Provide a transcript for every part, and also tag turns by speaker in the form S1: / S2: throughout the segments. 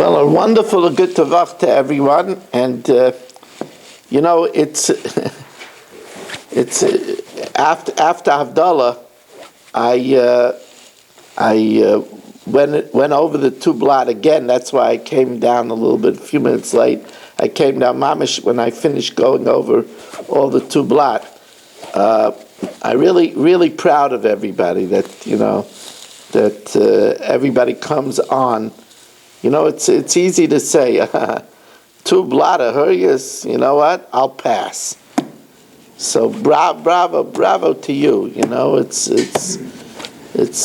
S1: Well, a wonderful, good tavach to everyone, and it's it's after Havdalah, I went over the two blot again. That's why I came down a few minutes late. I came down mamish when I finished going over all the two blot. I really proud of everybody that everybody comes on. It's easy to say, two blata Horayos, you know what? I'll pass. So bravo to you. It's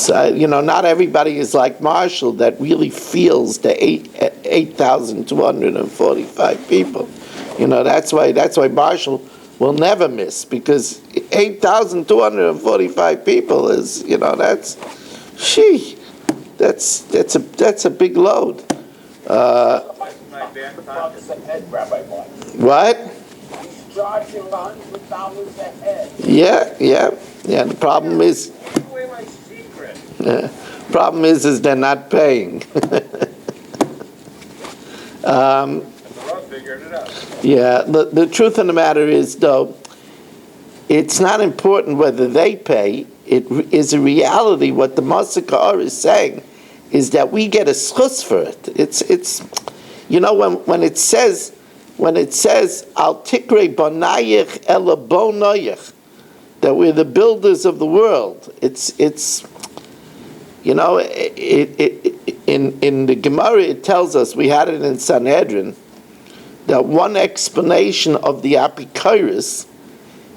S1: not everybody is like Marshall that really feels the 8,245 people. That's why Marshall will never miss, because 8,245 people is that's a big load. What?
S2: He's charging $100 a head.
S1: Yeah. The problem is,
S2: Give away my secret.
S1: problem is they're not paying.
S2: Figured it out.
S1: Yeah. The truth of the matter is, though, it's not important whether they pay. It is a reality. What the Masakar is saying is that we get a schus for it. It's when it says al tikre banayich ela bonayich, that we're the builders of the world. In the Gemara it tells us, we had it in Sanhedrin, that one explanation of the Apikoros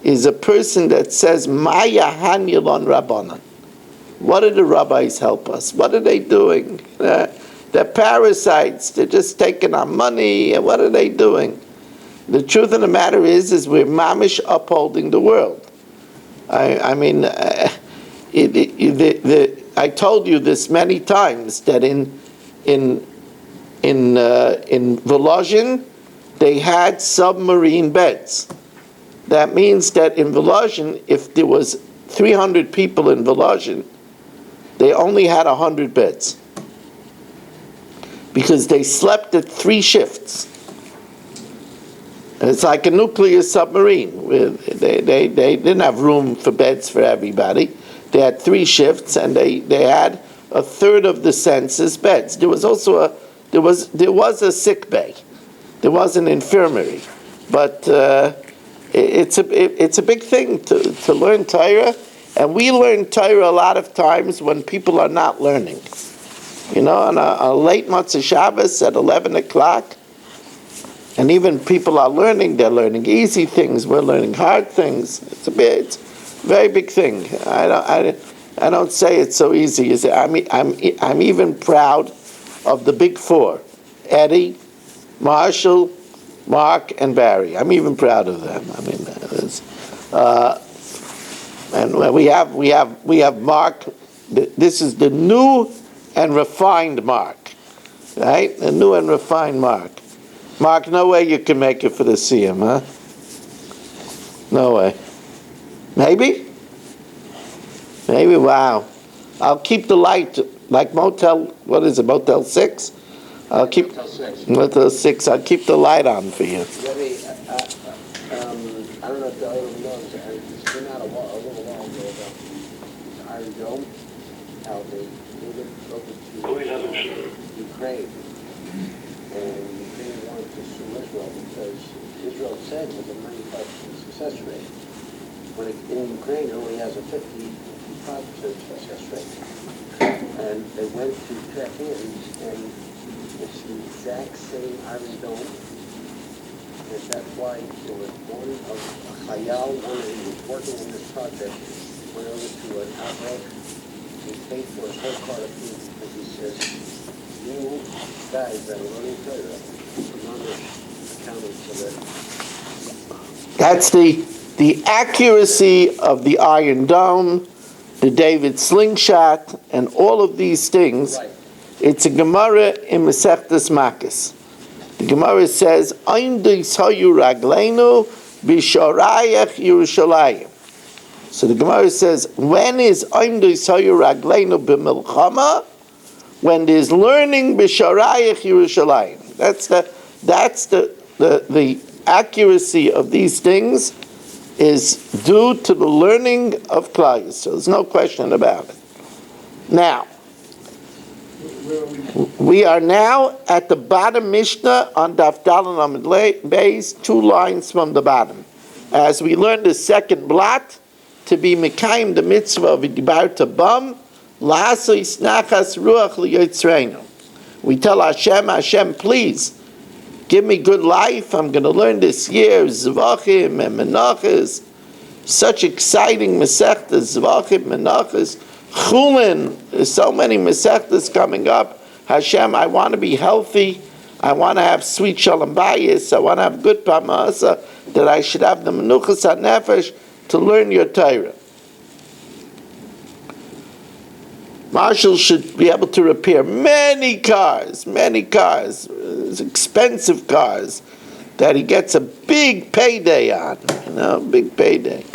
S1: is a person that says, Maya Hanyalon Rabbanan. What do the rabbis help us? What are they doing? They're parasites. They're just taking our money. And what are they doing? The truth of the matter is we're mamish upholding the world. I told you this many times, that in Volozhin they had submarine beds. That means that in Volozhin, if there was 300 people in Volozhin, they only had 100 beds, because they slept at 3 shifts. And it's like a nuclear submarine. They didn't have room for beds for everybody. They had 3 shifts, and they had a third of the census beds. There was also there was a sick bay. There was an infirmary, but it's a big thing to learn Torah, and we learn Torah a lot of times when people are not learning. On a late Motzei Shabbos at 11 o'clock, and even people are learning. They're learning easy things. We're learning hard things. It's a very big thing. I don't say it's so easy. I'm even proud of the big 4: Eddie, Marshall, Mark, and Barry. I'm even proud of them. And we have Mark. This is the new and refined Mark, right? The new and refined Mark. Mark, no way you can make it for the CM, huh? No way. Maybe. Wow. I'll keep the light, like Motel. What is it? Motel 6. I'll keep Motel 6. I'll keep the light on for you.
S3: I don't know if the other knows. It's been out a little while ago about this Iron Dome, how they moved it over to Ukraine, and Ukraine wanted to sue Israel because Israel said it was a 95% success rate. When in Ukraine it only has a 55% success rate, and they went to check in, and it's the exact same Iron Dome. And that's why there was one of Chayal, one who was working on this project, went over to an outlet. He paid for his whole car to food because he says, you guys that are running Torah, are not accounting for that.
S1: That's the accuracy of the Iron Dome, the David slingshot, and all of these things.
S3: Right.
S1: It's a Gemara in Masechtas Makos. The Gemara says, "Aimdu sayu ragleinu b'shorayach Yerushalayim." So the Gemara says, when is Aimdu sayu ragleinu b'milchama? when there's learning b'sharayich Yerushalayim. That's the accuracy of these things is due to the learning of Klal Yisrael. There's no question about it. Now, we are now at the bottom Mishnah on Daf Daled Amud Beis, 2 lines from the bottom. As we learn the second blot, to be Mekayim the mitzvah of Dibarta Bam, La'asoi Snachas Ruach Liyotzreinu. We tell Hashem, please, give me good life. I'm going to learn this year Zvachim and Menachas, such exciting Masechtas, Zvachim, Menachas, Chulin. There's so many Masechtas coming up. Hashem, I want to be healthy. I want to have sweet Shalom Bayis. I want to have good Parnasa, that I should have the Menuchas HaNefesh to learn your Torah. Marshall should be able to repair many cars, expensive cars, that he gets a big payday on, big payday.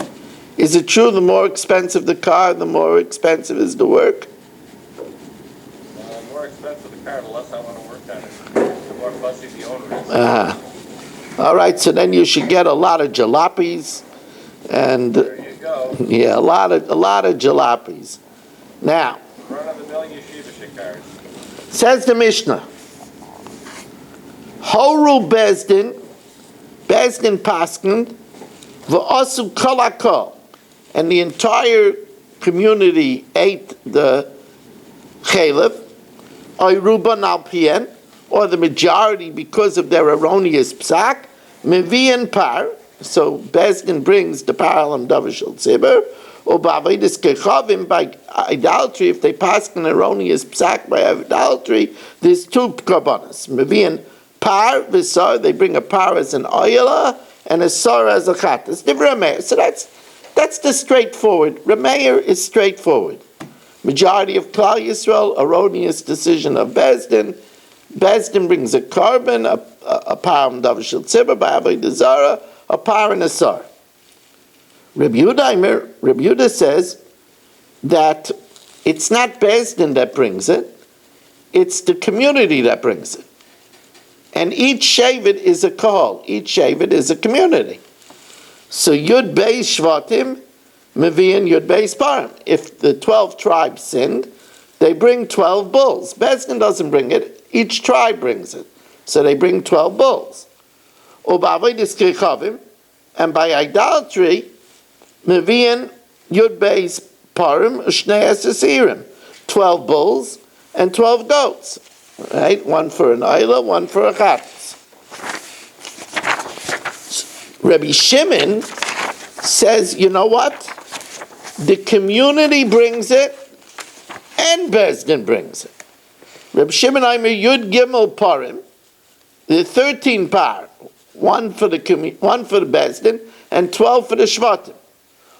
S1: Is it true the more expensive the car, the more expensive is the work?
S4: The more expensive the car, the less I want to work on it. The more fussy the owner is.
S1: All right, so then you should get a lot of jalopies, and
S4: There you go.
S1: yeah, a lot of jalopies. Now,
S4: Run-of-the-mill yeshiva shikars.
S1: says the Mishnah, Horu Bezdin Paskin, V'osu Kol HaKol, and the entire community ate the chalev, or Ruban Al Pien, or the majority because of their erroneous psak, Mevian Par, so Bezdin brings the Paralam Davashal Tzibur, or Ba'avidus Kechavim, by idolatry, if they pass an erroneous psak by idolatry, there's 2 karbanas. Mevian Par, Visar, they bring a par as an oyela, and a sar as a chatas. So that's the straightforward. Rameir is straightforward. Majority of Klal Yisrael, erroneous decision of Bezdin. Bezdin brings a carbon, a par and davashil tzibur, by avodah zara, a par and a sar. Reb Yehuda says that it's not Bezdin that brings it, it's the community that brings it. And each Shevet is a kahal, each Shevet is a community. So Yud Beis Shvatim, Mevian Yud Beis Parim. If the 12 tribes sinned, they bring 12 bulls. Bezdin doesn't bring it, each tribe brings it. So they bring 12 bulls. And by idolatry, Mevian Yud Beis Parim, Shnei Esesirim. 12 bulls and 12 goats. Right? One for an Ayla, one for a Chatz. Rabbi Shimon says, you know what? The community brings it, and Bezdin brings it. Rabbi Shimon Aimer Yud Gimel Parim, the 13 par, one for the Bezdin, and 12 for the Shvatim.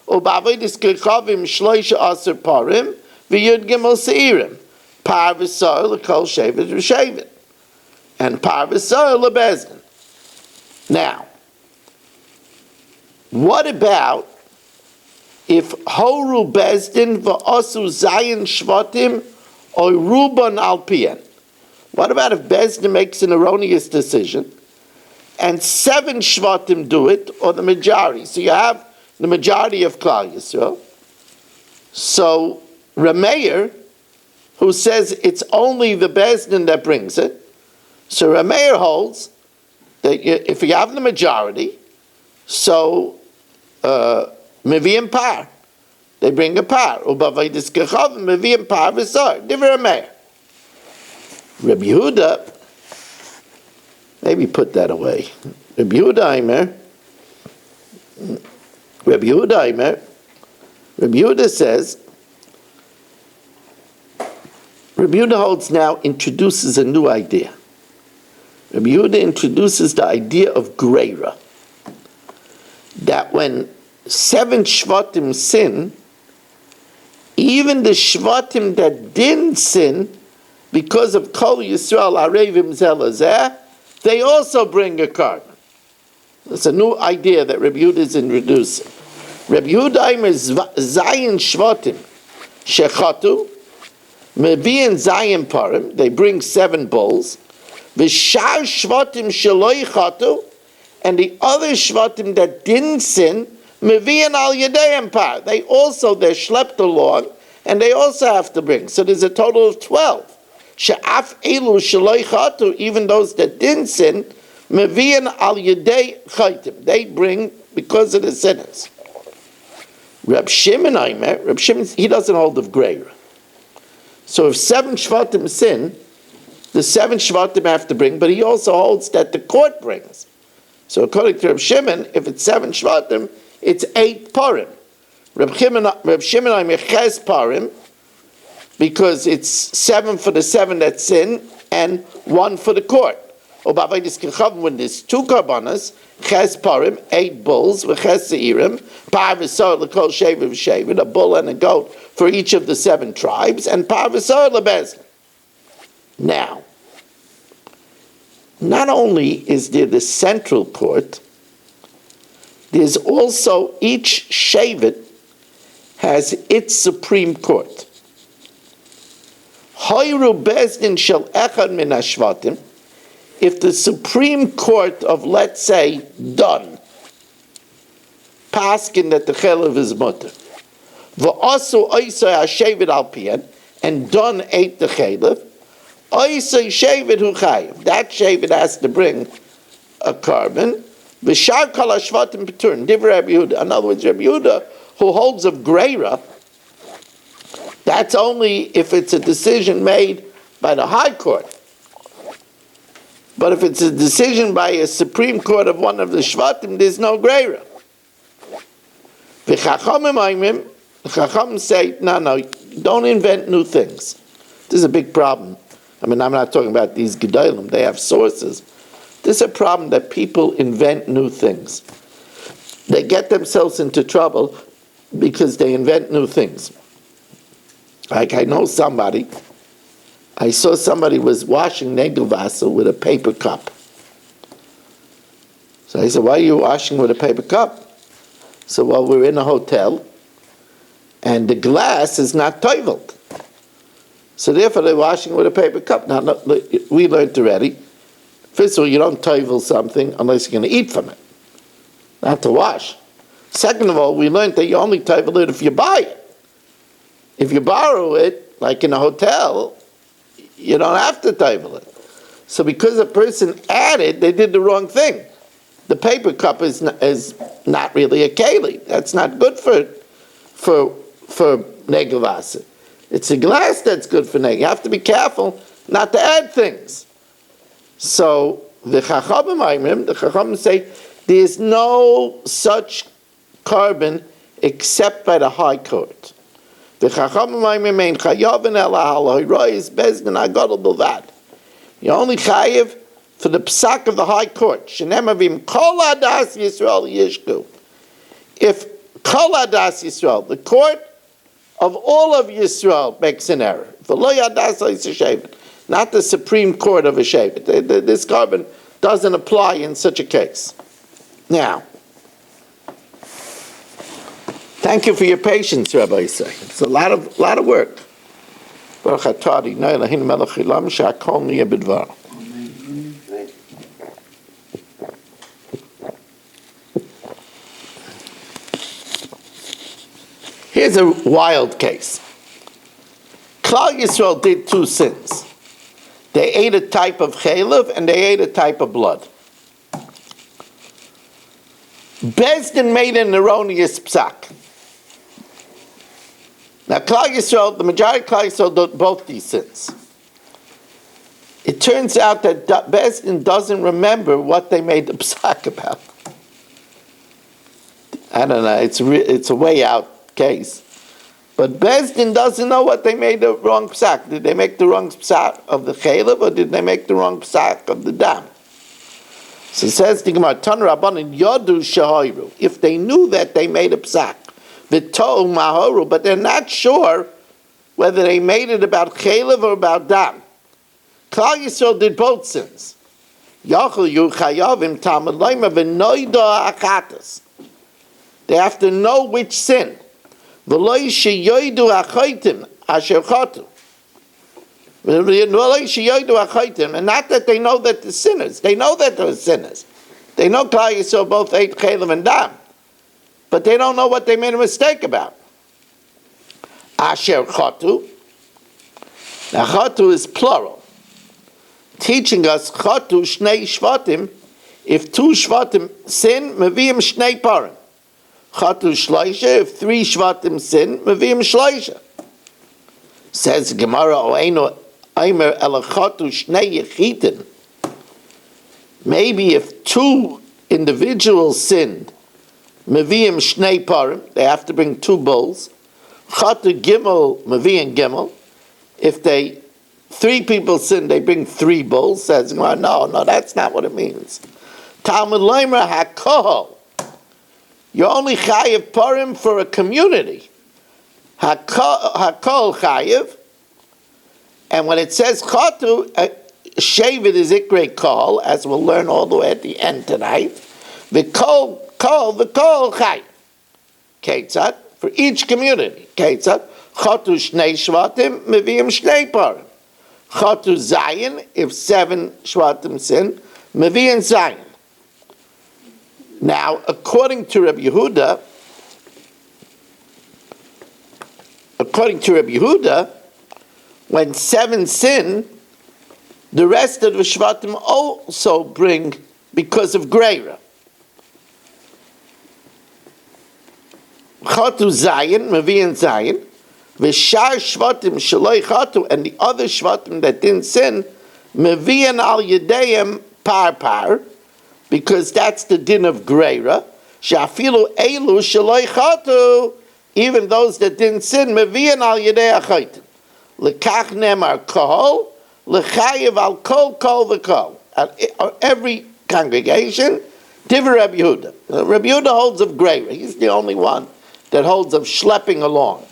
S1: U'ba'avodis kechavim shloisha aser parim, v'yud gimel seirim. Par v'sar l'kol shevet v'shevet. And par v'sar l'bezdin. Now, what about if horu bezdin v'osu zayin shvatim or ruban alpien? What about if Bezdin makes an erroneous decision and 7 shvatim do it, or the majority? So you have the majority of Klal Yisrael. So Rameir, who says it's only the Bezdin that brings it, so Rameir holds that if you have the majority, so Mevi'im par, they bring a par. Ubavaydis kechav Mevi'im par v'sar. Divrei Rameir. Rabbi Yehuda, maybe put that away. Rabbi Yehuda says, Rabbi Yehuda holds now introduces a new idea. Rabbi Yehuda introduces the idea of greira. That when 7 shvatim sin, even the shvatim that didn't sin, because of Kol Yisrael Arevim Zelazeh, they also bring a carbon. It's a new idea that Rabbi Yehuda is introducing. Rabbi Yehuda is Zayin Shvatim Shechatu Mevi'in Zayin Parim, they bring 7 bulls. V'shar Shvatim Sheloi Chatu, and the other Shvatim that didn't sin, Mevi'in Al Yadayim Par. They're schlepped along, and they also have to bring. So there's a total of 12. She'af Elu Sheloi Chatu, even those that didn't sin, Mevi'in Al Yaday Chaitim. They bring because of the sinners. Reb Shimon, he doesn't hold of Greira. So if 7 Shvatim sin, the 7 Shvatim have to bring, but he also holds that the court brings. So according to Reb Shimon, if it's 7 Shvatim, it's 8 Parim. Reb Shimon Ches Parim, because it's 7 for the 7 that sin, and 1 for the court. Or when there's 2 karbanas, Ches Parim, 8 bulls, v'Ches Seirim, Par v'Sor l'kol Shevet v'Shevet, a bull and a goat for each of the 7 tribes, and Par v'Sor l'Bezdin. Now, not only is there the central court, there's also each Shevet has its supreme court. Hoyru Bezdin shel echad min hashvatim. If the Supreme Court of, let's say, Dun, paskin that the chelev is mutter, v'asu oisay hashevet al pian, and Dun ate the chelev, oisay shevet hu chayiv. That shevet has to bring a carbon. V'shar kol hashvatim peturin. Divrei Rabbi Yehuda. In other words, Rabbi Yehuda, who holds of Greira, that's only if it's a decision made by the High Court. But if it's a decision by a Supreme Court of one of the Shvatim, there's no Greira. The Chachamim say, no, don't invent new things. This is a big problem. I mean, I'm not talking about these Gedolim, they have sources. This is a problem that people invent new things. They get themselves into trouble because they invent new things. Like I know somebody, I saw somebody was washing Negelwasser with a paper cup. So I said, why are you washing with a paper cup? So, well, we're in a hotel, and the glass is not toiveled. So therefore, they're washing with a paper cup. Now, we learned already, first of all, you don't toivel something unless you're going to eat from it, not to wash. Second of all, we learned that you only toivel it if you buy it. If you borrow it, like in a hotel, you don't have to toivel it. So because a person added, they did the wrong thing. The paper cup is not really a keli. That's not good for Negelwasser. It's a glass that's good for Negel. You have to be careful not to add things. So the Chachamim say there's no such carbon except by the High Court. The Chachamim mean chayavin ela Horayos Bezdin agadol bilvad. You only chayiv for the psak of the High Court. Shenemavim kol adas Yisrael yishku. If kol adas Yisrael, the court of all of Yisrael, makes an error. V'lo yadas shevet, not the Supreme Court of a shevet. This carbon doesn't apply in such a case. Now, thank you for your patience, Rabbi Yisrael. It's a lot of work. Baruch atah Adonai Eloheinu melech haolam she'akol niyeh b'dvaro. Here's a wild case. Klal Yisrael did 2 sins. They ate a type of chelev and they ate a type of blood. Bezdin made an erroneous psak. Now, Klal Yisrael, the majority of Klal Yisrael did both these sins. It turns out that Bezdin doesn't remember what they made the psak about. I don't know, it's a way out case. But Bezdin doesn't know what they made the wrong psak. Did they make the wrong psak of the chelev, or did they make the wrong psak of the dam? So it says the Gemara, Tan Rabbanan Yodu Shahayru. If they knew that they made a psak, V'tohu Mahoru, but they're not sure whether they made it about chelev or about dam. Klal Yisrael did both sins. Yachol yu chayavim tamad loyma v'noida achatas. They have to know which sin. V'loy sheyoidu achaytim asher chatu. And not that they know that they're sinners. They know that they're sinners. They know Klal Yisrael both ate chaylev and dam. But they don't know what they made a mistake about. Asher chotu. Now chotu is plural. Teaching us chotu shnei shvatim. If 2 shvatim sin, meviim shnei parim. Chotu shloisha. If 3 shvatim sin, meviim shloisha. Says Gemara, Oeino Aimer Elachatu Shnei Yechitin. Maybe if 2 individuals sinned, Meviim Shnei Parim, they have to bring 2 bulls. Chatu Gimel, Meviim Gimel. If 3 people sin, they bring 3 bulls. Says Gemara, no, that's not what it means. Talmud Leimer HaKohol. You're only chayiv parim for a community. Hakol chayiv, and when it says chatu, shavit is ikrei kol, as we'll learn all the way at the end tonight. The kol chayiv. Ketzat for each community. Ketzat chatu shnei shvatim meviim shnei parim. Chatu zayin, if 7 shvatim sin, meviim zayin. Now, according to Rabbi Yehuda, when 7 sin, the rest of the Shvatim also bring because of Greira. Chatu Zayin, Mavian Zayin, V'shar Shvatim Shaloi Chatu, and the other Shvatim that didn't sin, Mavian Al Yedeim Par, because that's the din of Greira. Shafilu Elu Shaloi Chatu, even those that didn't sin, Mevian al Yedei Achaitim. Lekach nemar kol, lechayiv al kol v'kol. Every congregation, Divrei Rabbi Yehuda. Rabbi Yehuda holds of Greira. He's the only one that holds of schlepping along.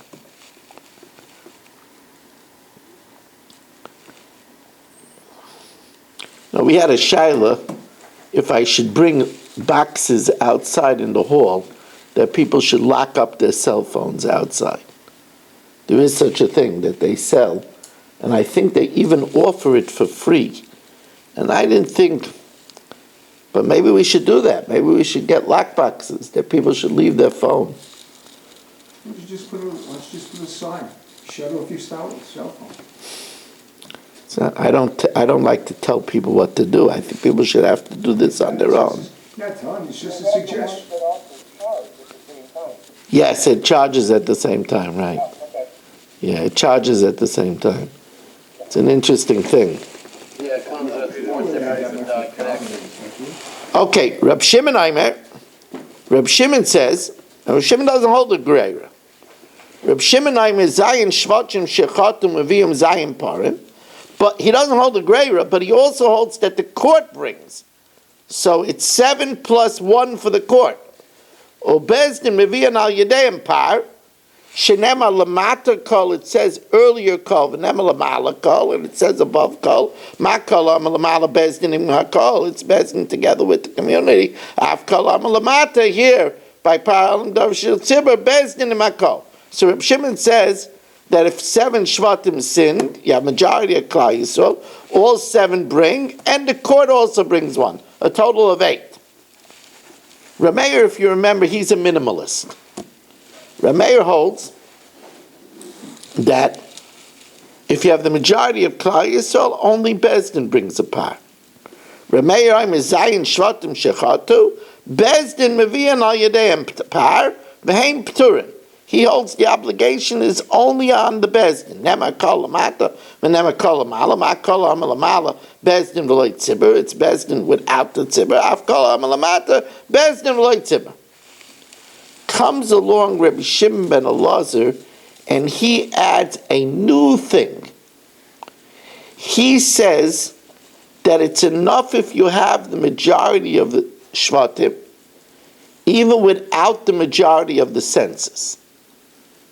S1: Now we had a shaila if I should bring boxes outside in the hall, that people should lock up their cell phones outside. There is such a thing that they sell, and I think they even offer it for free. And I didn't think, but maybe we should do that. Maybe we should get lock boxes that people should leave their phone.
S5: Let's just put a sign. Shut off your cell phone.
S1: So I don't like to tell people what to do. I think people should have to do this on their own.
S5: Not telling, it's just a suggestion.
S1: Yes, it charges at the same time, right? Yeah, it charges at the same time. It's an interesting thing.
S3: Yeah, it comes with 4 different connections.
S1: Okay, Reb Shimon Aimer. Reb Shimon says, Reb Shimon doesn't hold the Greira. Reb Shimon Aimer Zayin Shvachim Shechatum Aviyim Zayin Parim. But he doesn't hold the Greira, but he also holds that the court brings. So it's 7 plus 1 for the court. Obezdin Mevian al Yedeim Par. Shenema Lamata Kol, it says earlier Kol, Venema Lamala Kol, and it says above Kol. Makol Amalamala Bezdin Im HaKol, it's Bezdin together with the community. Av Kol Amalamata here by Par Alam Dov Shil Tzibur, Bezdin Im HaKol. So Reb Shimon says that if 7 Shvatim sinned, you have majority of Klal Yisrael, all 7 bring, and the court also brings 1, a total of 8. Rameir, if you remember, he's a minimalist. Rameir holds that if you have the majority of Klal Yisrael, only Bezdin brings a par. Rameir, I'm a Zayin Shvatim Shechatu, Bezdin Mevian al Yedeim Par, Vehein Pturin. He holds the obligation is only on the Bezdin. Nema kol lamata, v'nema kol lamala, ma kol lamala, Bezdin v'loy tzibur. It's Bezdin without the tzibur. Af kol lamata, Bezdin v'loy tzibur. Comes along Rabbi Shimon ben Elazar, and he adds a new thing. He says that it's enough if you have the majority of the Shvatim, even without the majority of the census.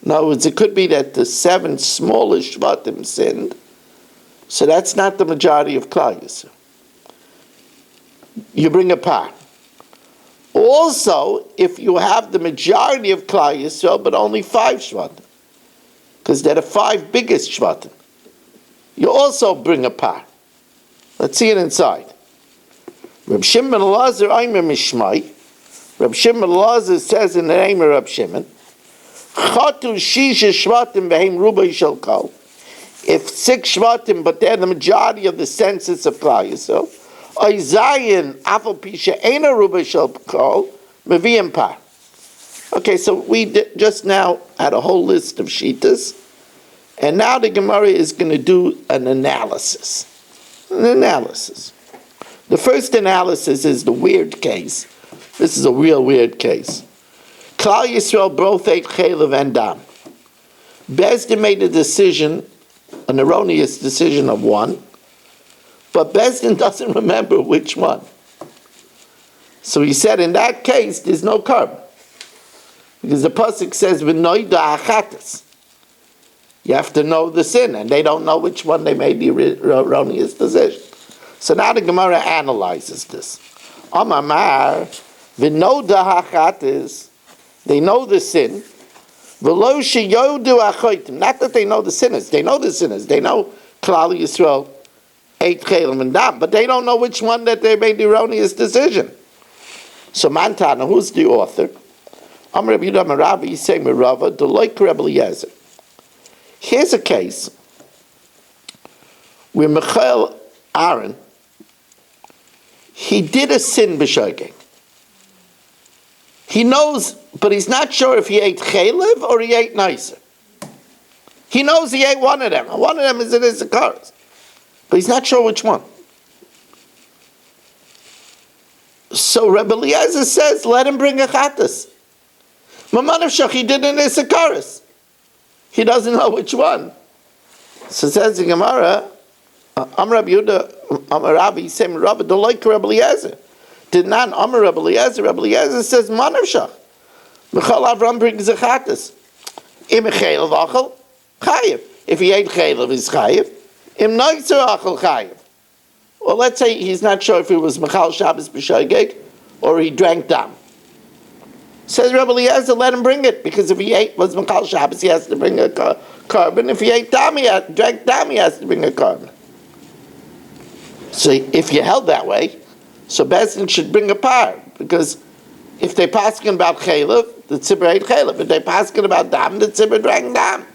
S1: In other words, it could be that the 7 smallest Shvatim sinned, so that's not the majority of Klal Yisrael. You bring a par. Also, if you have the majority of Klal Yisrael, but only 5 Shvatim, because they're the 5 biggest Shvatim. you also bring a par. Let's see it inside. Reb Shimon ben Elazar Aimer Mishmai. Reb Shimon ben Elazar says in the name of Reb Shimon, Chatu Shisha Shvatim Behem Rubai Shel Kol. If 6 Shvatim, but they're the majority of the census of Klal Yisrael, Oy Zayin Afal Pisha Eina Rubai Shel Kol Meviyim Par. Okay, so we just now had a whole list of shitas, and now the Gemara is going to do an analysis. The first analysis is the weird case. This is a real weird case. Klal Yisrael both ate chaylev and dam. Beis Din made a decision, an erroneous decision of one, but Beis Din doesn't remember which one. So he said, in that case, there's no carbon. Because the pasuk says, "V'noida achatas." You have to know the sin, and they don't know which one they made the erroneous decision. So now the Gemara analyzes this. Amar, v'noda hachatas, they know the sin. V'lo sheyodu achoitim, not that they know the sinners. They know the sinners. They know Klal Yisrael ate chelim and dam, but they don't know which one that they made the erroneous decision. So Mantana, who's the author? Amar Rabbi Yehuda Maravi Yisei Merava Deloik Rebbe Eliezer. Here's a case where Michael Aaron, he did a sin b'shogeg. He knows, but he's not sure if he ate chaylev or he ate nicer. He knows he ate one of them. One of them is in his Zakaras, but he's not sure which one. So Rebbe Eliezer says, let him bring a chatas. Mamanav Shach, he did in his Zakaras. He doesn't know which one. So says the Gemara, Amar Rabbi Yehuda, Amar Rabbi, same Rabbi, the like Rabbi Eliezer. Did not Amar Rabbi Eliezer. Rabbi Eliezer says, Manav Shach. Michal Avram brings a chatas. Im chaylev achal, chayiv. If he ate chaylev, he's chayiv. Im noitzer achal, chayiv. Well, let's say he's not sure if it was Michal Shabbos b'shogeg or he drank dam. Says Rabbi Eliezer, let him bring it, because if he was Michal Shabbos, he has to bring a carbon. If he ate dam, drank dam, he has to bring a carbon. So if you held that way, so Beis Din should bring a par, because if they're pasking about chaylev, the tzibur ate chaylev. If they're pasking about dam, the tzibur drank dam.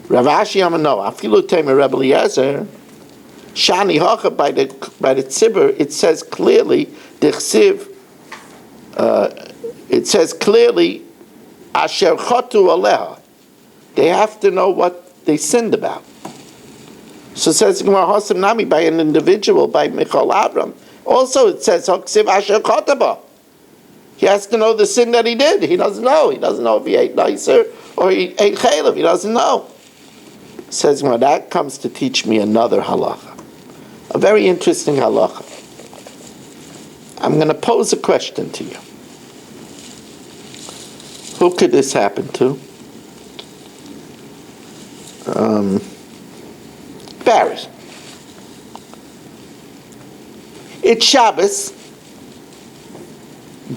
S1: Rav Ashi Amar no, afilu temer Rabbi Eliezer, shani hacha by the tzibur, it says clearly, dichsiv, it says clearly, asher chotu aleha. They have to know what they sinned about. So it says Hasam Nami by an individual, by Michal Avram. Also it says Hoksiv asher chotaba. He has to know the sin that he did. He doesn't know. He doesn't know if he ate nicer or he ate chaylev. He doesn't know. It says that comes to teach me another halacha, a very interesting halacha. I'm going to pose a question to you. Who could this happen to? Barry. It's Shabbos.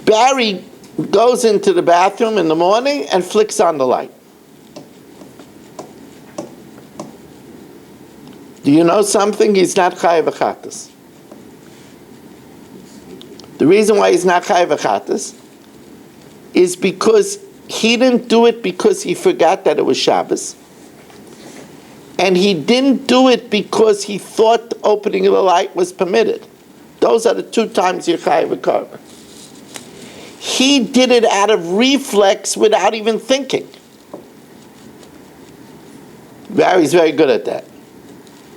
S1: Barry goes into the bathroom in the morning and flicks on the light. Do you know something? He's not chayav achatas. The reason why he's not chayav achatas is because he didn't do it because he forgot that it was Shabbos. And he didn't do it because he thought opening of the light was permitted. Those are the 2 times you're chayav a carbon. He did it out of reflex without even thinking. Barry's very good at that.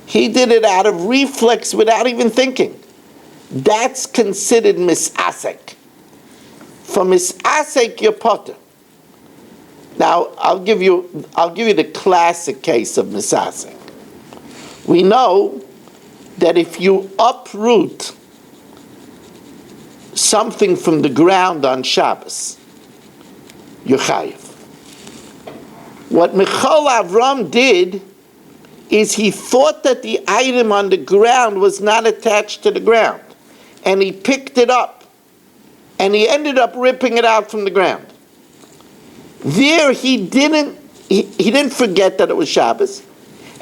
S1: He did it out of reflex without even thinking. That's considered misasek. For misasek, you're potter. Now, I'll give you the classic case of misasek. We know that if you uproot something from the ground on Shabbos, you're chayiv. What Michal Avram did is he thought that the item on the ground was not attached to the ground, and he picked it up, and he ended up ripping it out from the ground. There he didn't forget that it was Shabbos,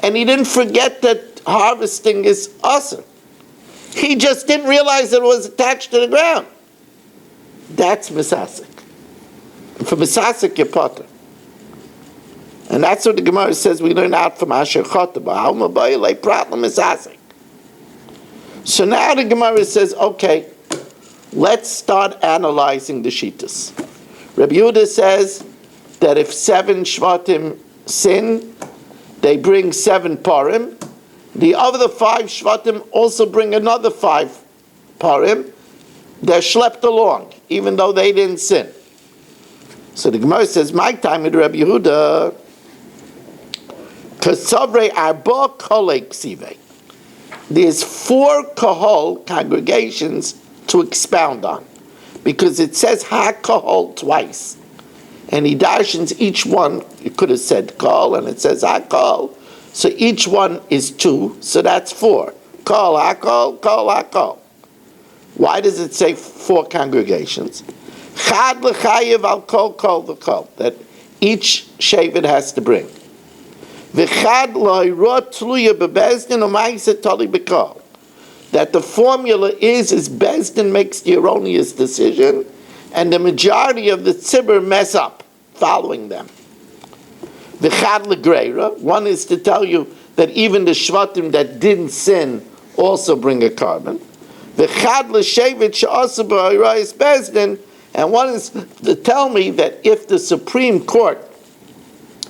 S1: and he didn't forget that harvesting is awesome. He just didn't realize that it was attached to the ground. That's misasik. For misasik, you're potter. And that's what the Gemara says we learn out from Asher Chotaba. Problem misasik. So now the Gemara says, okay, let's start analyzing the Shittas. Rabbi Yehuda says that if 7 Shvatim sin, they bring 7 Parim. The other 5 Shvatim also bring another 5 Parim. They're schlepped along, even though they didn't sin. So the Gemara says, my time with Rabbi Yehuda, Kasavre Arba Kolei Ksive. There's 4 Kahol congregations to expound on, because it says Ha-Kahol twice. And he darshans each one, you could have said Kahol, and it says Ha-Kahol. So each one is 2, so that's 4. Kahol, Ha-Kahol, Kahol, Ha-Kahol. Why does it say 4 congregations? Chad l'chayev al kol kol v'kol, that each shevet has to bring. V'chad lo'irot tluya bebezdin u'ma'isa tali b'kol, that the formula is Bezdin makes the erroneous decision, and the majority of the tzibur mess up following them. V'chad l'greira, one is to tell you that even the shvatim that didn't sin also bring a carbon. V'chad l'shevet she'asa b'horayos Bezdin, and one is to tell me that if the Supreme Court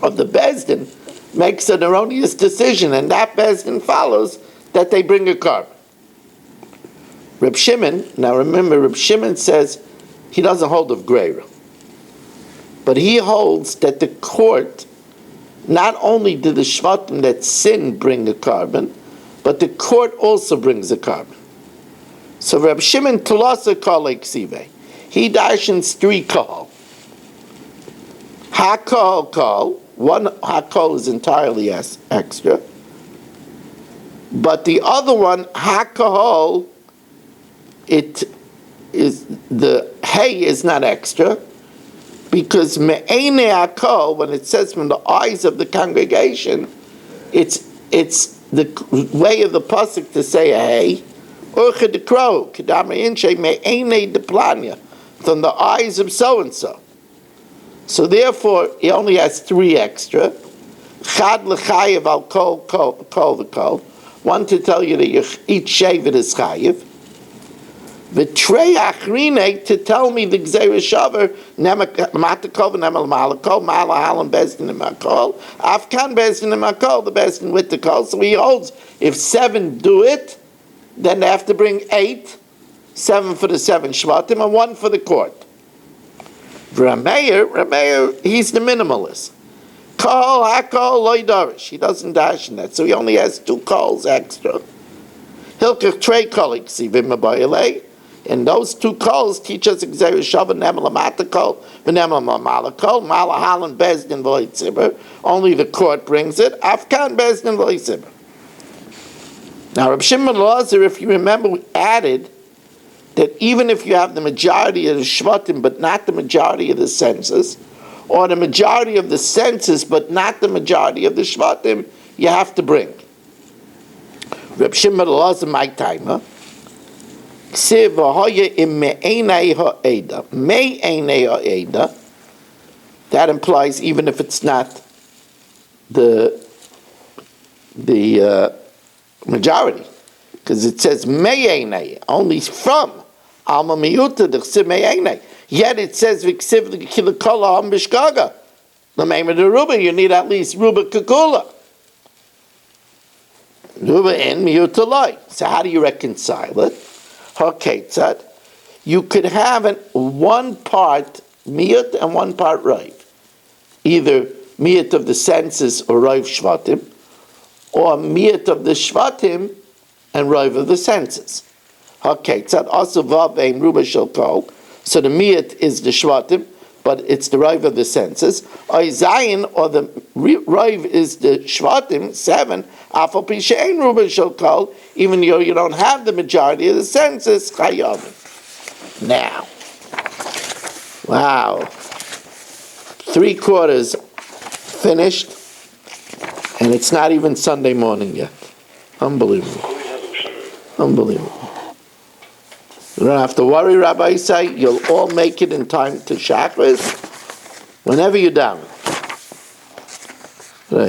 S1: of the Bezdin makes an erroneous decision and that Bezdin follows, that they bring a carbon. Reb Shimon, now remember, Reb Shimon says he doesn't hold of Greira, but he holds that the court, not only did the Shvatim that sin bring a carbon, but the court also brings a carbon. So Reb Shimon Tulasa Kolei Ksive, he darshans 3 Kahol. Ha-Kahol Kahol, one Ha-Kahol is entirely extra, but the other one, Ha-Kahol, it is, the hay is not extra, because me'ene Ha-Kahol, when it says from the eyes of the congregation, it's the way of the pasuk to say a hay, urche de crow, kedama inche me'ene de planya, from the eyes of so-and-so. So therefore, he only has 3 extra. Chad l'chayev al kol v'kol. One to tell you that each shevet is chayev. V'trei achrine to tell me the gzeira shaver matakol v'nemal malakol malahalam bezdin imakol afkan bezdin imakol, the bezdin with the kol. So he holds if 7 do it, then they have to bring 8. 7 for the 7 shvatim and 1 for the court. Rameir, he's the minimalist. Kol hakol loy darish. He doesn't dash in that, so he only has 2 calls extra. Hilkach trei kolik sivim abayalei, and those 2 calls teach us gzeira shavan nemal amatakol v'nemal malakol malahalan bezdin v'loy tzibur. Only the court brings it. Afkan bezdin v'loy tzibur. Now, Reb Shimon Lazar, if you remember, we added that even if you have the majority of the Shvatim but not the majority of the census, or the majority of the census but not the majority of the Shvatim, you have to bring. Reb Shimon Lazar, my timer, that implies even if it's not the majority, because it says me'enei, only from alma miyuta d'chsiv me'enei. Yet it says v'ksiv l'kila ham b'shgaga. The name of the ruba, you need at least ruba kukula. Ruba in miyuta loy. So how do you reconcile it? Haketzad, you could have one part miyut and one part raiv, either miyut of the census or raiv shvatim, or miyut of the shvatim and raiv of the census. Okay, tzad also vav ein ruba shel kol. So the miyut is the shvatim, but it's the raiv of the census. Or zayin, or the raiv is the shvatim, 7. Afal pi she'ein ruba shel kol, even though you don't have the majority of the census, chayavim. Now, wow, 3/4 finished. And And it's not even Sunday morning yet. Unbelievable. Unbelievable. You don't have to worry, Rabbi Isai. You'll all make it in time to Shacharis whenever you're down. Where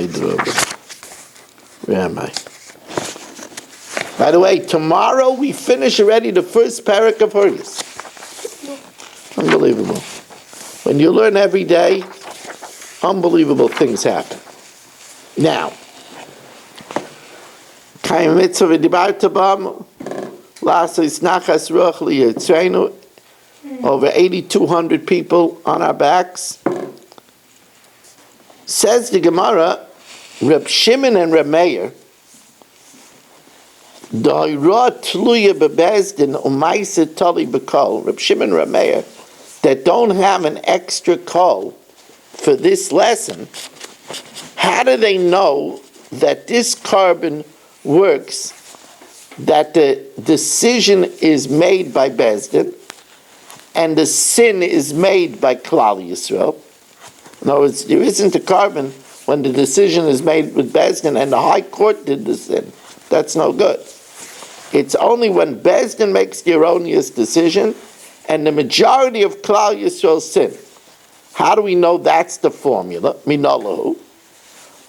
S1: am I? By the way, tomorrow we finish already the first parak of Horayos. Unbelievable. When you learn every day, unbelievable things happen. Now, Kaim Mitzvah V'Dibarta Bam, L'Asos Nachas Ruach L'Yitzreinu, over 8,200 people on our backs. Says the Gemara, Reb Shimon and Reb Meir, Reb Shimon and Reb Meir, that don't have an extra call for this lesson, how do they know that this carbon works, that the decision is made by Bezdin and the sin is made by Klal Yisrael? In other words, there isn't a carbon when the decision is made with Bezdin and the High Court did the sin. That's no good. It's only when Bezdin makes the erroneous decision and the majority of Klal Yisrael sin. How do we know that's the formula? Minalahu.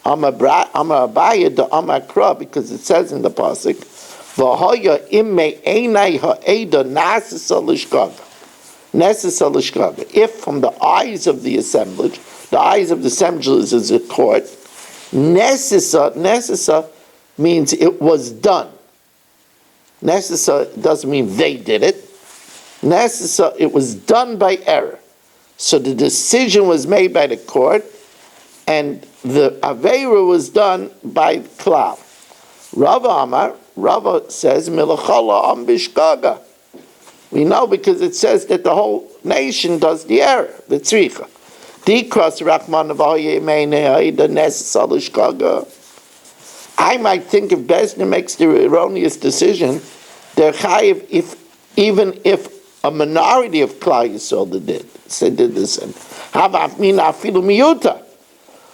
S1: Amar the Amar Kra, because it says in the pasuk, V'hoya imme einai ha'eda nasisa l'shkaga. Nasisa l'shkaga. If from the eyes of the assemblage, the eyes of the assemblage is a court, Nesisa means it was done. Nesisa doesn't mean they did it. Nesisa, it was done by error. So the decision was made by the court, and the Aveira was done by Klal. Rava says, Milachala am bishkaga. We know because it says that the whole nation does the error, the tzricha. Dikras Rachman the Nesisa l'shkaga. I might think if Bezdin makes the erroneous decision, they're chayiv even if a minority of Klal Yisrael did the sin. Havav mina afilu miyuta.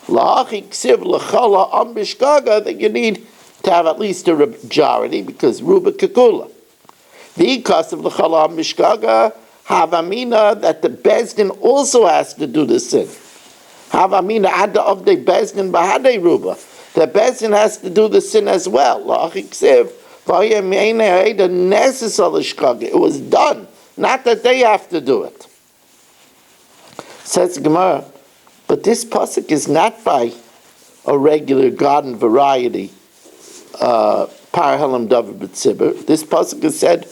S1: La'achi ksiv l'chala am bishkaga, that you need to have at least a majority, because ruba kekula. The cost of l'chala am bishkaga, havamina, that the Bezdin also has to do the sin. Havamina adda of the Bezdin bahadei ruba. The Bezdin has to do the sin as well. It was done, not that they have to do it. Says Gemara, but this pasuk is not by a regular garden variety Parahelam David B'Tzibur. This pasuk is said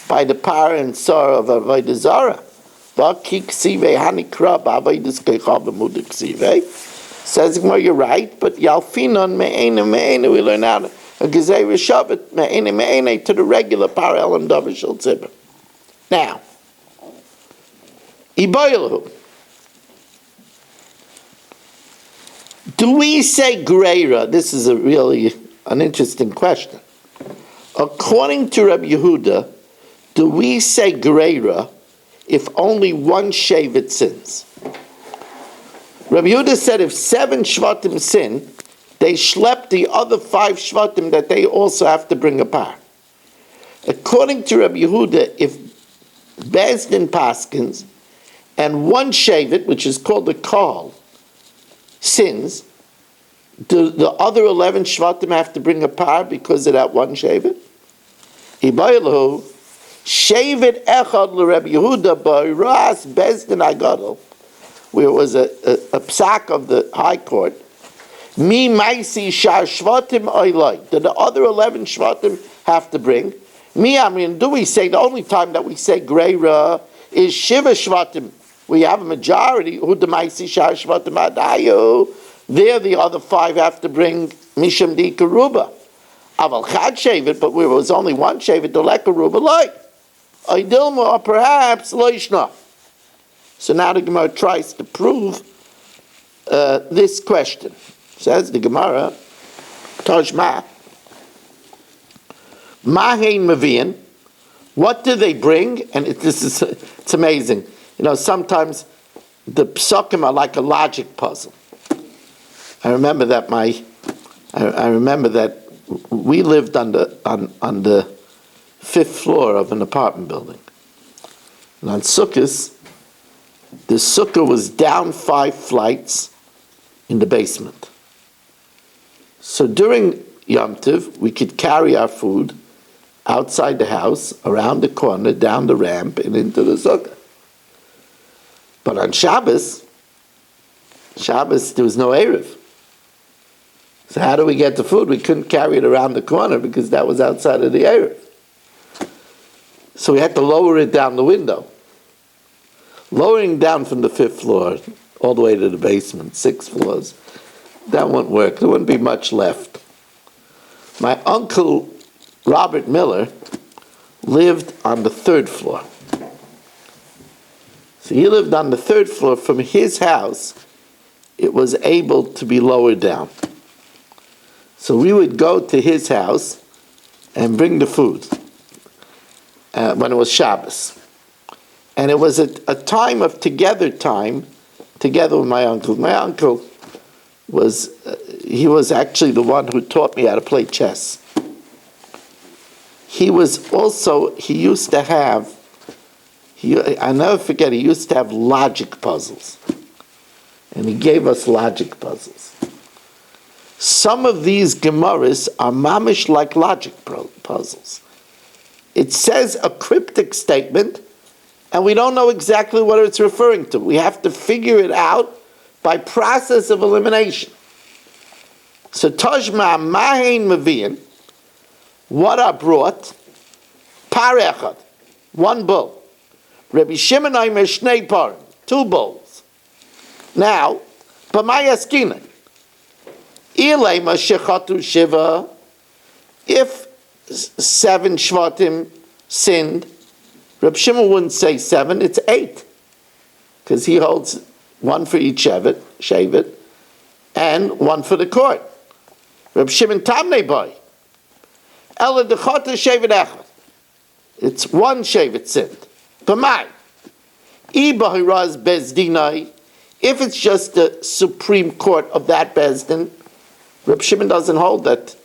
S1: by the Par and Sar of Avodah Zarah. Says Gemara, you're right, but Yalfinon me'ene, we learn out a Gezei Rishavet me'ene to the regular Parahelam David Shel Tzibur. Now, Iboilu. Do we say Greira? This is really an interesting question. According to Rabbi Yehuda, do we say Greira if only one Shevet sins? Rabbi Yehuda said if 7 Shvatim sin, they schlep the other 5 Shvatim that they also have to bring a par. According to Rabbi Yehuda, if Bezdin Paskins and one Shevet, which is called the Kahal, sins, do the other 11 Shvatim have to bring a par because of that one Shevet? Ibaylahu, Shevet Echad l'Rebbe Yehuda b'Ras Bezdin Agadol, where it was a psak of the High Court. Mi Maisi Shar Shvatim Oilai. Do the other 11 Shvatim have to bring? Do we say the only time that we say Greira is Shiva Shvatim? We have a majority who the Maisi Shar Shvatim Adayu. There, the other 5 have to bring Misham Di Karuba. Aval Chad Shevet, but where it was only one Shevet, the Lekaruba like. Oidilma, or perhaps Loishna. So now the Gemara tries to prove this question. Says the Gemara, Tajma, Mahein Mavian, what do they bring? And it's amazing. You know, sometimes the psukim are like a logic puzzle. I remember that my I remember that we lived on the fifth floor of an apartment building. And on Sukkot, the sukkah was down 5 flights in the basement. So during Yom Tov, we could carry our food outside the house, around the corner, down the ramp, and into the sukkah. But on Shabbos, there was no Erev. So how do we get the food? We couldn't carry it around the corner because that was outside of the Erev. So we had to lower it down the window. Lowering down from the 5th floor all the way to the basement, 6 floors, that wouldn't work. There wouldn't be much left. My uncle, Robert Miller, lived on the 3rd floor. So he lived on the 3rd floor. From his house, it was able to be lowered down. So we would go to his house and bring the food when it was Shabbos. And it was a time of together with my uncle. My uncle was actually the one who taught me how to play chess. He used to have, I'll never forget, he used to have logic puzzles. And he gave us logic puzzles. Some of these Gemaras are mamish like logic puzzles. It says a cryptic statement, and we don't know exactly what it's referring to. We have to figure it out by process of elimination. So Tajma Mahain Mavian, what are brought? Parechad, 1 bull. Rabbi Shimon Aimer Shnei Parim, 2 bulls. Now, B'mayaskina, Ilema Shechatu Shiva, if 7 Shvatim sinned, Reb Shimon wouldn't say 7, it's 8. Because he holds 1 for each Shevet, and 1 for the court. Reb Shimon Tamnei Boy. Ela Dechata Shevet Echad. It's 1 Shevet sinned. B'mai. Iba Hiraz Bezdinai. If it's just the Supreme Court of that Bezdin, Reb Shimon doesn't hold that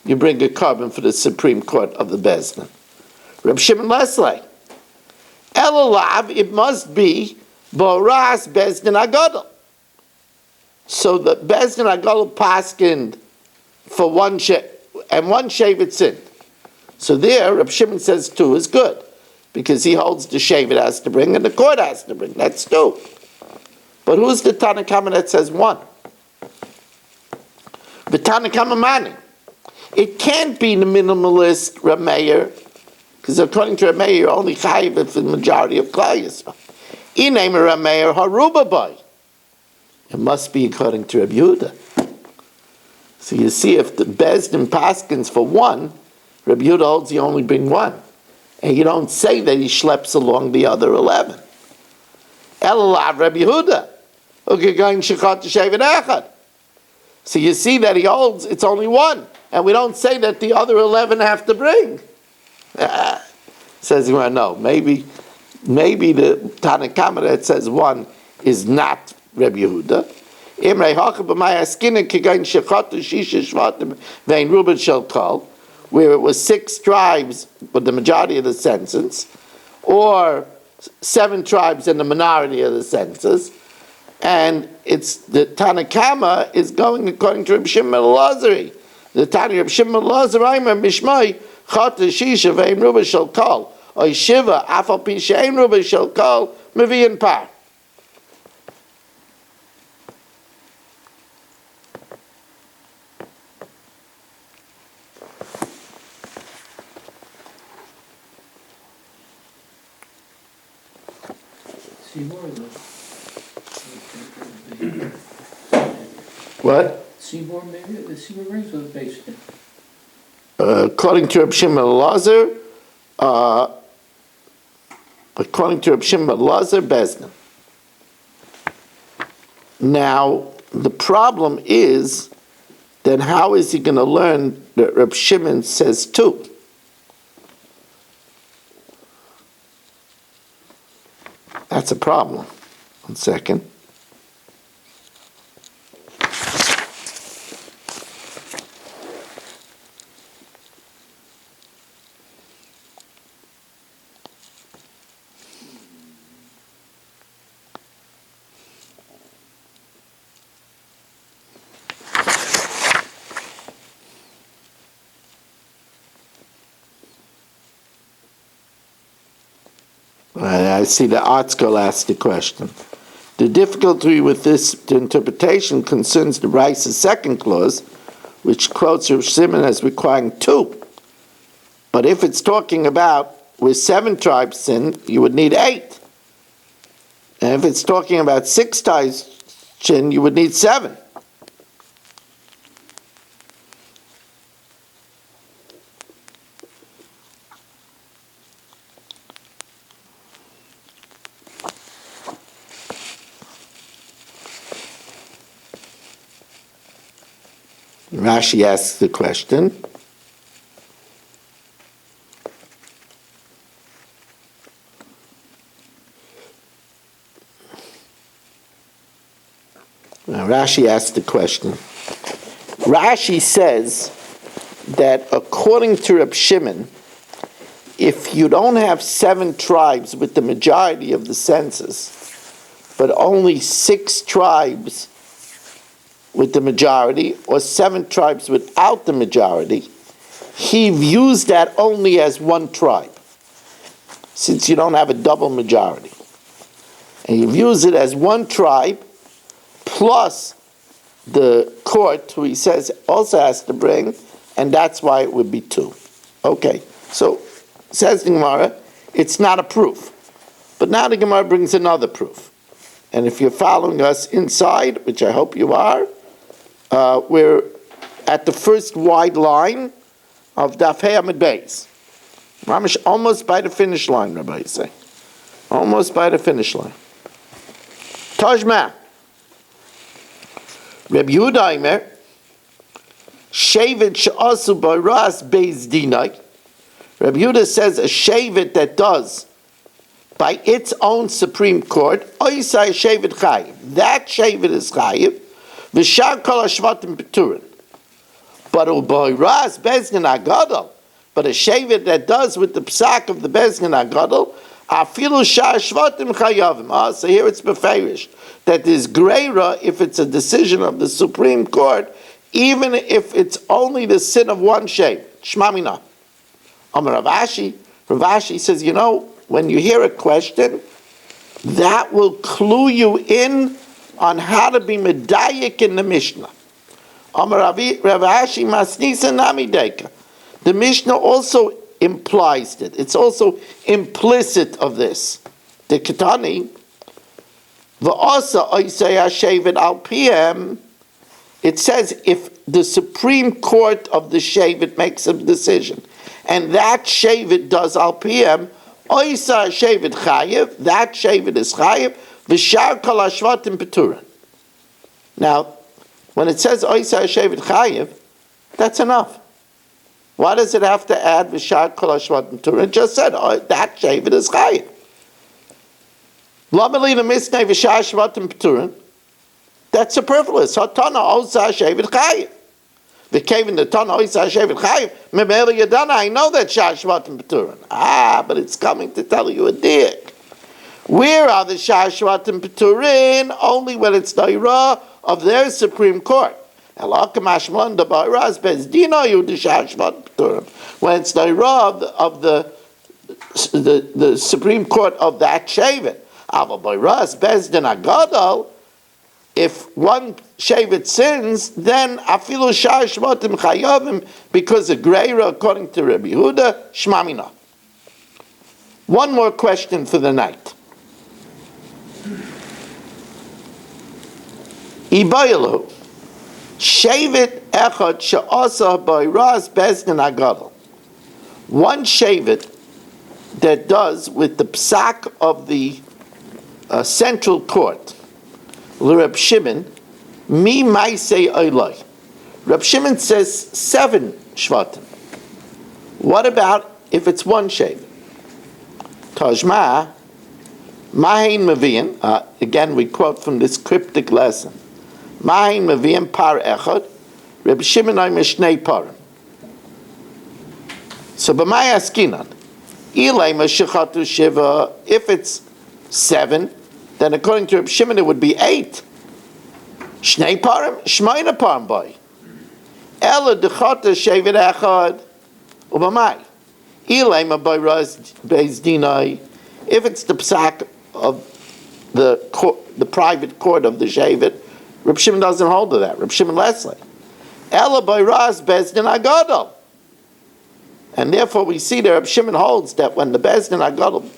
S1: you bring a carbon for the Supreme Court of the Bezdin. Reb Shimon Lesley. Elalav, it must be Boras Bezdin Agadol. So the Bezdin Agadol paskined for 1 and 1 Shevet sinned. So there, Reb Shimon says 2 is good, because he holds the Shevet has to bring and the court has to bring. That's 2. But who's the Tanakama that says 1? The Tanakama Mani. It can't be the minimalist Reb Meir, because according to Reb Meir, you're only chayiv for the majority of Klal Yisrael. Inayim Reb Meir haruba boy. It must be according to Reb Yehuda. So you see, if the Bezdin paskins for 1, Reb Yehuda holds you only bring 1. And you don't say that he schleps along the other 11. Elalav Reb Yehuda. So you see that he holds it's only 1. And we don't say that the other 11 have to bring. Says, well, no, maybe the Tanakama that says 1 is not Reb Yehuda. Where it was 6 tribes with the majority of the census, or 7 tribes and the minority of the census, and it's the Tanakama is going according to Reb Shimon Elazari. The Tani Reb Shimon Elazari, Aimer Mishmai Chat Shisha Ve'im Ruba Shel Kol Oy Shiva Afal Pi She'ein Ruba Shel Kol Mevi'in Par. What?
S6: Seymour, maybe? The Seymour rings with the basement.
S1: According to Reb Shimon Elazar, Bezdin. Now, the problem is, then how is he going to learn that Reb Shimon says 2? That's a problem. 1 second. I see the article asked the question. The difficulty with this interpretation concerns the Rice's second clause, which quotes Rav Shimon as requiring 2. But if it's talking about where 7 tribes sin, you would need 8. And if it's talking about 6 tribes sin, you would need 7. Rashi asks the question. Now, Rashi asks the question. Rashi says that according to Reb Shimon, if you don't have 7 tribes with the majority of the census, but only 6 tribes with the majority, or 7 tribes without the majority, he views that only as 1 tribe, since you don't have a double majority. And he views it as 1 tribe, plus the court, who he says also has to bring, and that's why it would be 2. Okay, so, says the Gemara, it's not a proof. But now the Gemara brings another proof. And if you're following us inside, which I hope you are, we're at the first wide line of Daf Hey Amud Beis. Mamish, almost by the finish line, Rabbi say. Almost by the finish line. Tajma. Reb Yehuda Omer, Shevet she'asu b'ras beis dinai. Reb Yehuda says a shevet that does by its own Supreme Court, oisai shevet chayiv. That shevet is chayiv. V'shar kol hashvatim peturin. But b'ras beis din agadol, but a shevet that does with the psak of the beis din agadol, afilu shar shvatim chayavim. So here it's beferish that there's greira if it's a decision of the Supreme Court, even if it's only the sin of 1 shevet. Shma mina. Amar Rav Ashi says, you know, when you hear a question, that will clue you in on how to be medayik in the Mishnah. Amar Rav Ashi masnisa nami deka. The Mishnah also implies it. It's also implicit of this. The Ketani, v'asa oisei hashevet al piem, it says if the Supreme Court of the shevet makes a decision, and that shevet does al piem, oisa shevet chayiv, that shevet is chayiv, v'shar kol hashvatim peturin. Now, when it says oisa shevet chayiv, that's enough. Why does it have to add v'shar kol hashvatim peturin? It just said that shevet is chayiv. Lameli l'misnei v'shar shvatim peturin. That's superfluous. Hatana oisa shevet chayiv. The cave in the Tana oisa shevet chayiv. Memeli yadana. I know that shar shvatim peturin. But it's coming to tell you a dick. Where are the shar shvatim peturin? Only when it's daira of their Supreme Court. When it's daira of the Supreme Court of that shevet. If one shevet sins, then afilu shar shvatim chayavim, because of greira, according to Rabbi Yehuda, shmamina. One more question for the night. Ibayalu, shevet echad she'asa b'ras bezdin agadol. One shevet that does with the psak of the central court, Reb Shimon, mi maisei oilai. Reb Shimon says 7 shvatim. What about if it's 1 shevet? Tajma, mahin mavian. Again, we quote from this cryptic lesson. Mahin mavian par echad. Reb Shimon oimer shnei parim. So b'may askinan. If it's 7, then according to Reb Shimon it would be 8. Shnei parim, shmayna parim boy. Ela dechata shevet echad ubamai. Ilema b'ras beis dinai. If it's the psak of the private court of the Shevet, Reb Shimon doesn't hold to that. Reb Shimon Leslie. Ela Bayras Bezdin Agadol. And therefore we see that Reb Shimon holds that when the Bezdin Agadol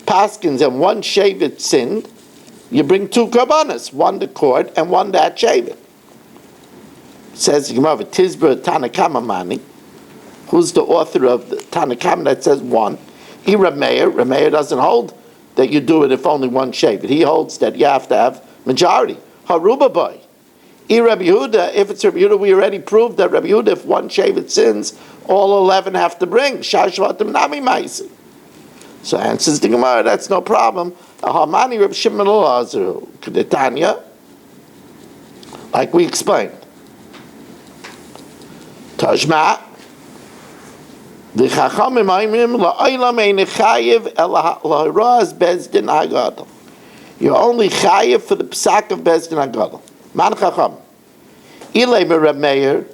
S1: paskins and one Shevet sinned, you bring two karbanas, one the court and one that Shevet. Says the Gemara, Tizbra Tanakama Mani, who's the author of the Tanakama that says one. He Reb Meir doesn't hold that you do it if only one Shevet. He holds that you have to have majority. Haruba boy. Rabbi Yehuda, if it's Rabbi Yehuda, we already proved that Rabbi Yehuda, if one Shevet sins, all 11 have to bring. Shashvatim nami maisi. So answers the Gemara, that's no problem. Hamani Reb Shimon Elazar, Kedetanya, like we explained. Tajma, the Chachamim Aimrim la'olam ein chayiv el ha'raz bezdin hagadol. You're only chayiv for the psak of bezdin hagadol. Man Chacham. Ilay Reb Meir,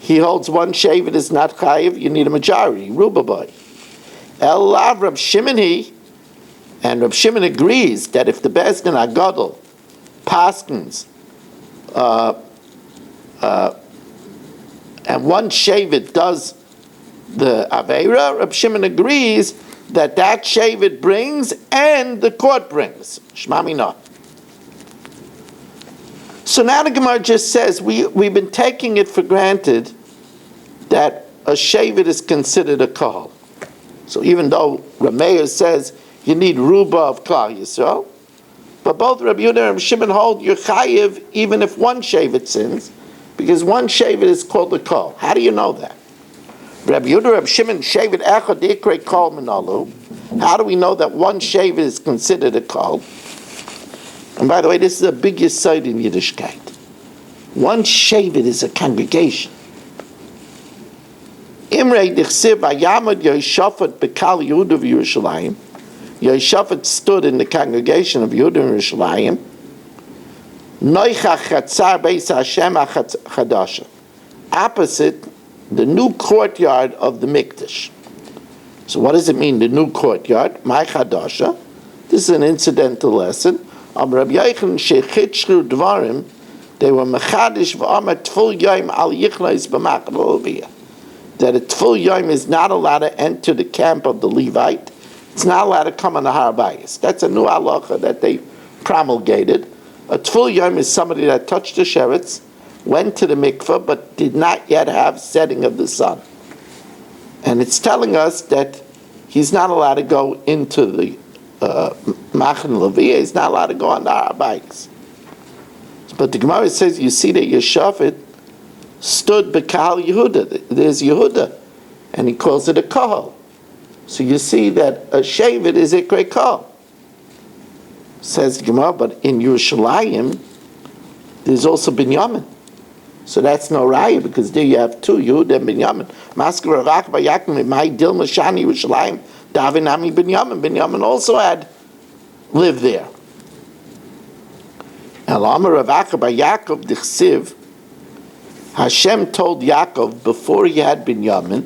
S1: he holds one Shevet is not chayiv, you need a majority. Rubabai. El Lav Reb Shimon he, and Reb Shimon agrees that if the bezdin hagadol paskins, and one Shevet does the Aveira, Reb Shimon agrees that Shevet brings and the court brings. Shema Mina. So now the Gemara just says, we've been taking it for granted that a Shevet is considered a Kahal. So even though Reb Meir says you need Ruba of Klal Yisrael, but both Reb Yehuda and Reb Shimon hold you're Chayiv even if one Shevet sins, because one Shevet is called a Kahal. How do you know that? Reb Yehuda, Reb Shimon, Shevet Echad Ikrei Kol Minalu. How do we know that one Shevet is considered a Kahal? And by the way, this is the biggest site in Yiddishkeit. One Shevet is a congregation. Imrei Dichsiv Ayamad Yoshafat Bekal Yehuda of Yerushalayim. Yoshafat stood in the congregation of Yehuda in Yerushalayim. Noicha Chatzar Beis Hashem Chadasha. Opposite the new courtyard of the Mikdash. So what does it mean, the new courtyard? My Chadasha. This is an incidental lesson. Rabbi Yochanan shechitshru dvarim, they were mechadish v'amar tful yom al yichleis b'machal Leviyah. That a tful yom is not allowed to enter the camp of the Levite. It's not allowed to come on the Har Bayis. That's a new halacha that they promulgated. A tful yom is somebody that touched the sheretz, went to the mikveh, but did not yet have setting of the sun. And it's telling us that he's not allowed to go into the Machan Leviyah, he's not allowed to go on the Har Bayis. But the Gemara says, you see that Yeshafit stood Bekal Yehuda. There's Yehuda, and he calls it a Kahal. So you see that a Shevet is a Ikrei Kahal. Says the Gemara, but in Yerushalayim, there's also Binyamin. So that's no raya, because there you have two, Yehuda and Binyamin. Maskar Rak Bayakim, my Dil Mashani Yerushalayim, Davinami Binyamin. Binyamin also lived there. Elamar Rav Acha by Yaakov Dichsiv, Hashem told Yaakov before he had Binyamin,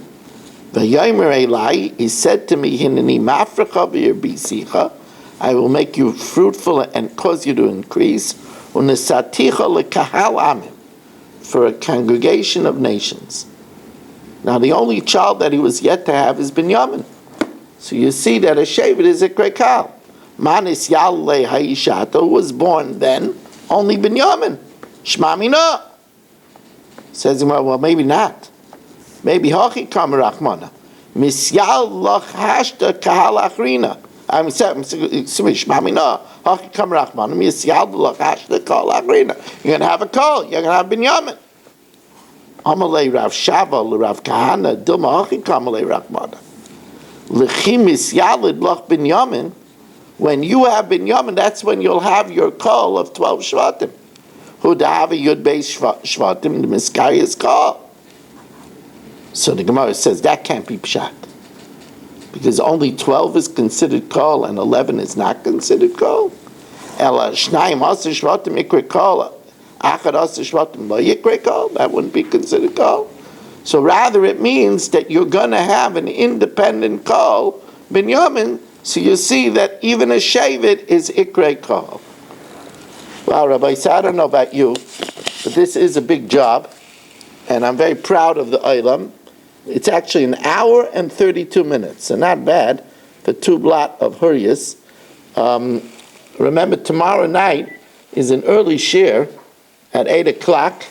S1: Vayomer Elai, he said to me, Hineni Mafrecha v'Yerbisicha, I will make you fruitful and cause you to increase, Unesaticha lekahal amim, for a congregation of nations. Now the only child that he was yet to have is Binyamin. So you see that a Shevet is a Krekal. Manis Yalei Haishato was born then, only Binyamin. Shema Mina. Says, well, maybe not. Maybe Hachi Kamer Rachmana. Misyal Lach Hashta Kahal Achrina. I'm saying, Shema Mina. Hachi Kamer Rachmana. Misyal Lach Hashta Kahal Achrina. You're going to have a call. You're going to have Binyamin. Amalei Rav Shava, Rav Kahana, Dilma Hachi Kamalei Rachmana. L'chimis Yalid Lach Binyamin. When you have Binyamin, that's when you'll have your call of 12 Shvatim. Who have a Yud Beis Shvatim, the Miskayas call. So the Gemara says that can't be pshat, because only 12 is considered call and 11 is not considered call. Ela Shnayim Asa Shvatim Ikre Call, Achad Asa Shvatim Lo Yikre Call. That wouldn't be considered call. So rather, it means that you're going to have an independent call, Binyamin, So you see that even a shavit is ikrei kahal. Wow, Rabbi, so I don't know about you, but this is a big job, and I'm very proud of the Olam. It's actually 1 hour and 32 minutes, so not bad for 2 blot of Horayos. Remember, tomorrow night is an early shir at 8 o'clock,